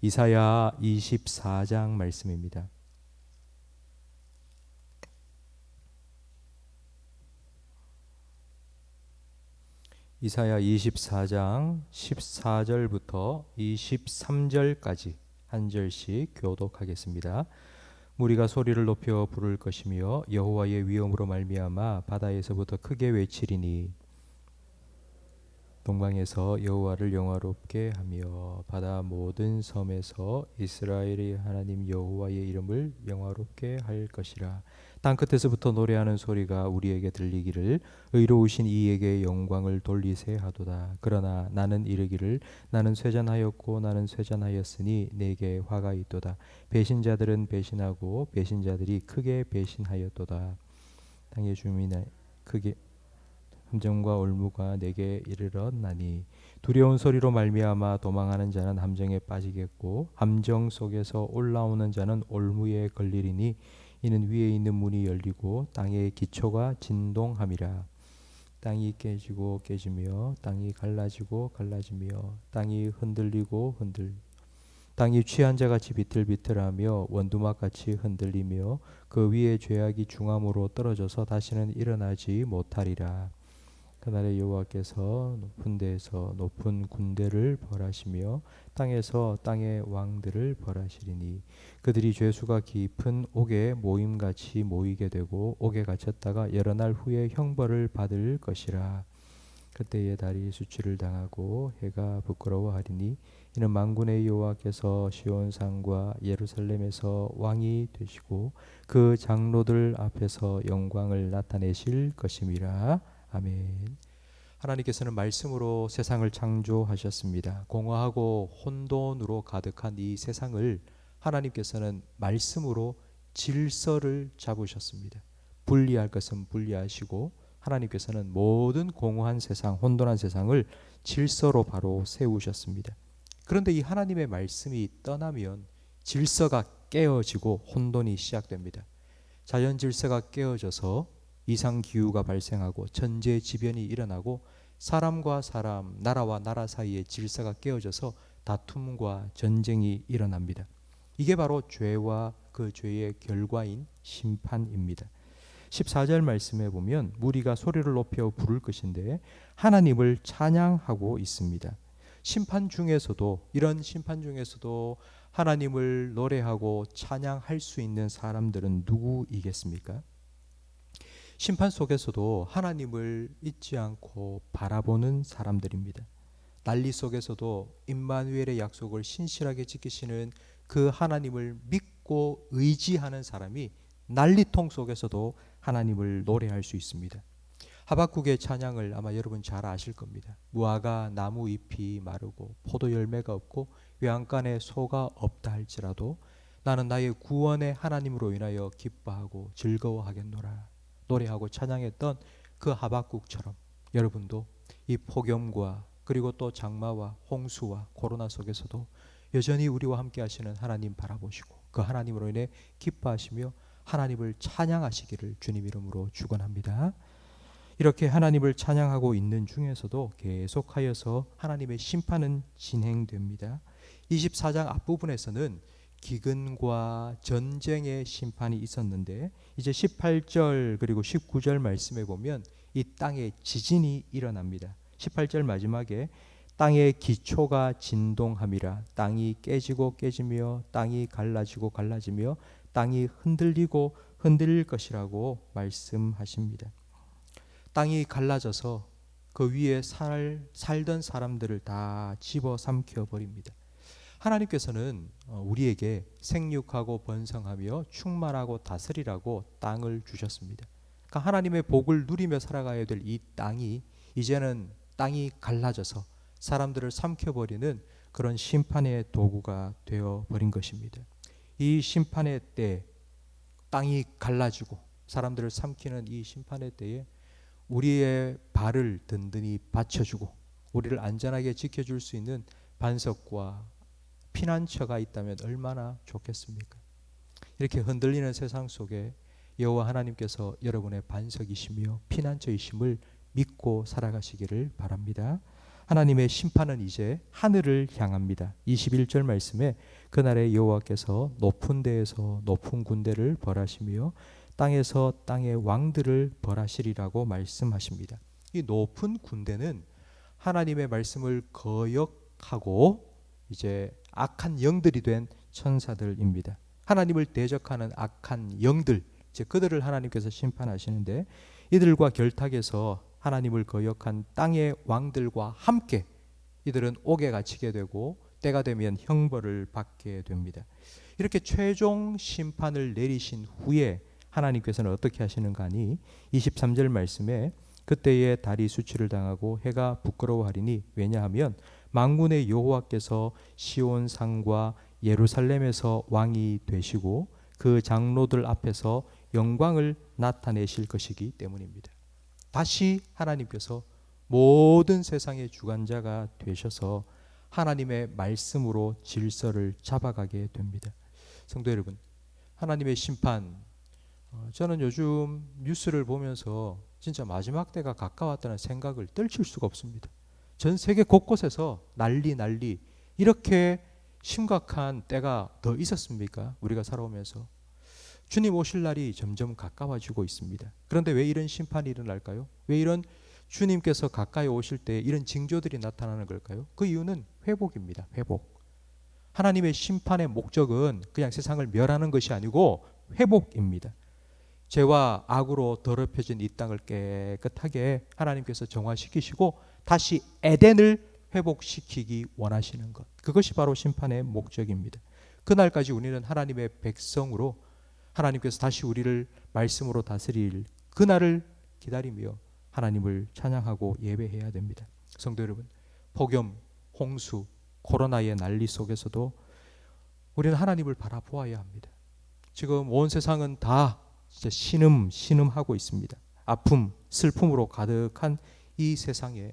이사야 24장 말씀입니다. 이사야 24장 14절부터 23절까지 한 절씩 교독하겠습니다. 무리가 소리를 높여 부를 것이며 여호와의 위엄으로 말미암아 바다에서부터 크게 외치리니 동방에서 여호와를 영화롭게 하며 바다 모든 섬에서 이스라엘의 하나님 여호와의 이름을 영화롭게 할 것이라. 땅 끝에서부터 노래하는 소리가 우리에게 들리기를 의로우신 이에게 영광을 돌리세 하도다. 그러나 나는 이르기를 나는 쇠잔하였고 나는 쇠잔하였으니 내게 화가 있도다. 배신자들은 배신하고 배신자들이 크게 배신하였도다. 땅의 주민아 크게 함정과 올무가 내게 이르렀나니 두려운 소리로 말미암아 도망하는 자는 함정에 빠지겠고 함정 속에서 올라오는 자는 올무에 걸리리니 이는 위에 있는 문이 열리고 땅의 기초가 진동함이라. 땅이 깨지고 깨지며 땅이 갈라지고 갈라지며 땅이 흔들리고 땅이 취한 자같이 비틀비틀하며 원두막같이 흔들리며 그 위에 죄악이 중함으로 떨어져서 다시는 일어나지 못하리라. 그날에 여호와께서 높은 데에서 높은 군대를 벌하시며 땅에서 땅의 왕들을 벌하시리니 그들이 죄수가 깊은 옥에 모임같이 모이게 되고 옥에 갇혔다가 여러 날 후에 형벌을 받을 것이라. 그때에 달이 수치를 당하고 해가 부끄러워하리니 이는 만군의 여호와께서 시온산과 예루살렘에서 왕이 되시고 그 장로들 앞에서 영광을 나타내실 것임이라. 아멘. 하나님께서는 말씀으로 세상을 창조하셨습니다. 공허하고 혼돈으로 가득한 이 세상을 하나님께서는 말씀으로 질서를 잡으셨습니다. 분리할 것은 분리하시고 하나님께서는 모든 공허한 세상, 혼돈한 세상을 질서로 바로 세우셨습니다. 그런데 이 하나님의 말씀이 떠나면 질서가 깨어지고 혼돈이 시작됩니다. 자연 질서가 깨어져서 이상기후가 발생하고 천재지변이 일어나고 사람과 사람, 나라와 나라 사이의 질서가 깨어져서 다툼과 전쟁이 일어납니다. 이게 바로 죄와 그 죄의 결과인 심판입니다. 14절 말씀에 보면 무리가 소리를 높여 부를 것인데 하나님을 찬양하고 있습니다. 심판 중에서도 이런 심판 중에서도 하나님을 노래하고 찬양할 수 있는 사람들은 누구이겠습니까? 심판 속에서도 하나님을 잊지 않고 바라보는 사람들입니다. 난리 속에서도 임마누엘의 약속을 신실하게 지키시는 그 하나님을 믿고 의지하는 사람이 난리통 속에서도 하나님을 노래할 수 있습니다. 하박국의 찬양을 아마 여러분 잘 아실 겁니다. 무화과 나무 잎이 마르고 포도 열매가 없고 외양간에 소가 없다 할지라도 나는 나의 구원의 하나님으로 인하여 기뻐하고 즐거워하겠노라. 노래하고 찬양했던 그 하박국처럼 여러분도 이 폭염과 그리고 또 장마와 홍수와 코로나 속에서도 여전히 우리와 함께 하시는 하나님 바라보시고 그 하나님으로 인해 기뻐하시며 하나님을 찬양하시기를 주님 이름으로 축원합니다. 이렇게 하나님을 찬양하고 있는 중에서도 계속하여서 하나님의 심판은 진행됩니다. 24장 앞부분에서는 기근과 전쟁의 심판이 있었는데 이제 18절 그리고 19절 말씀에 보면 이 땅에 지진이 일어납니다. 18절 마지막에 땅의 기초가 진동함이라. 땅이 깨지고 깨지며 땅이 갈라지고 갈라지며 땅이 흔들리고 흔들릴 것이라고 말씀하십니다. 땅이 갈라져서 그 위에 살던 사람들을 다 집어삼켜 버립니다. 하나님께서는 우리에게 생육하고 번성하며 충만하고 다스리라고 땅을 주셨습니다. 그러니까 하나님의 복을 누리며 살아가야 될 이 땅이 이제는 땅이 갈라져서 사람들을 삼켜버리는 그런 심판의 도구가 되어버린 것입니다. 이 심판의 때 땅이 갈라지고 사람들을 삼키는 이 심판의 때에 우리의 발을 든든히 받쳐주고 우리를 안전하게 지켜줄 수 있는 반석과 피난처가 있다면 얼마나 좋겠습니까? 이렇게 흔들리는 세상 속에 여호와 하나님께서 여러분의 반석이시며 피난처이심을 믿고 살아가시기를 바랍니다. 하나님의 심판은 이제 하늘을 향합니다. 21절 말씀에 그날에 여호와께서 높은 데에서 높은 군대를 벌하시며 땅에서 땅의 왕들을 벌하시리라고 말씀하십니다. 이 높은 군대는 하나님의 말씀을 거역하고 이제 악한 영들이 된 천사들입니다. 하나님을 대적하는 악한 영들, 즉 그들을 하나님께서 심판하시는데 이들과 결탁해서 하나님을 거역한 땅의 왕들과 함께 이들은 옥에 갇히게 되고 때가 되면 형벌을 받게 됩니다. 이렇게 최종 심판을 내리신 후에 하나님께서는 어떻게 하시는가 하니 23절 말씀에 그때에 달이 수치를 당하고 해가 부끄러워하리니 왜냐하면 만군의 여호와께서 시온 산과 예루살렘에서 왕이 되시고 그 장로들 앞에서 영광을 나타내실 것이기 때문입니다. 다시 하나님께서 모든 세상의 주관자가 되셔서 하나님의 말씀으로 질서를 잡아가게 됩니다. 성도 여러분, 하나님의 심판, 저는 요즘 뉴스를 보면서 진짜 마지막 때가 가까웠다는 생각을 떨칠 수가 없습니다. 전 세계 곳곳에서 난리 이렇게 심각한 때가 더 있었습니까? 우리가 살아오면서. 주님 오실 날이 점점 가까워지고 있습니다. 그런데 왜 이런 심판이 일어날까요? 왜 이런 주님께서 가까이 오실 때 이런 징조들이 나타나는 걸까요? 그 이유는 회복입니다. 회복. 하나님의 심판의 목적은 그냥 세상을 멸하는 것이 아니고 회복입니다. 죄와 악으로 더럽혀진 이 땅을 깨끗하게 하나님께서 정화시키시고 다시 에덴을 회복시키기 원하시는 것. 그것이 바로 심판의 목적입니다. 그날까지 우리는 하나님의 백성으로 하나님께서 다시 우리를 말씀으로 다스릴 그날을 기다리며 하나님을 찬양하고 예배해야 됩니다. 성도 여러분, 폭염, 홍수, 코로나의 난리 속에서도 우리는 하나님을 바라보아야 합니다. 지금 온 세상은 다 진짜 신음하고 있습니다. 아픔, 슬픔으로 가득한 이 세상에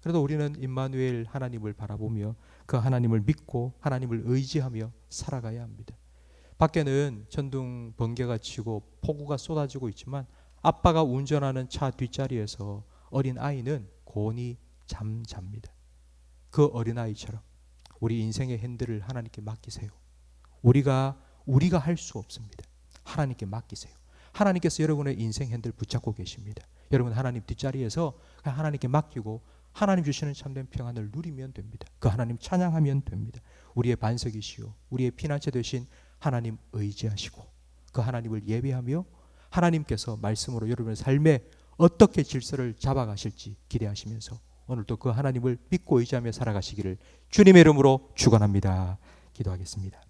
그래도 우리는 임마누엘 하나님을 바라보며 그 하나님을 믿고 하나님을 의지하며 살아가야 합니다. 밖에는 천둥 번개가 치고 폭우가 쏟아지고 있지만 아빠가 운전하는 차 뒷자리에서 어린 아이는 곤히 잠잡니다. 그 어린아이처럼 우리 인생의 핸들을 하나님께 맡기세요. 우리가 할 수 없습니다. 하나님께 맡기세요. 하나님께서 여러분의 인생 핸들 붙잡고 계십니다. 여러분 하나님 뒷자리에서 하나님께 맡기고 하나님 주시는 참된 평안을 누리면 됩니다. 그 하나님 찬양하면 됩니다. 우리의 반석이시오 우리의 피난처 되신 하나님 의지하시고 그 하나님을 예배하며 하나님께서 말씀으로 여러분의 삶에 어떻게 질서를 잡아가실지 기대하시면서 오늘도 그 하나님을 믿고 의지하며 살아가시기를 주님의 이름으로 축원합니다. 기도하겠습니다.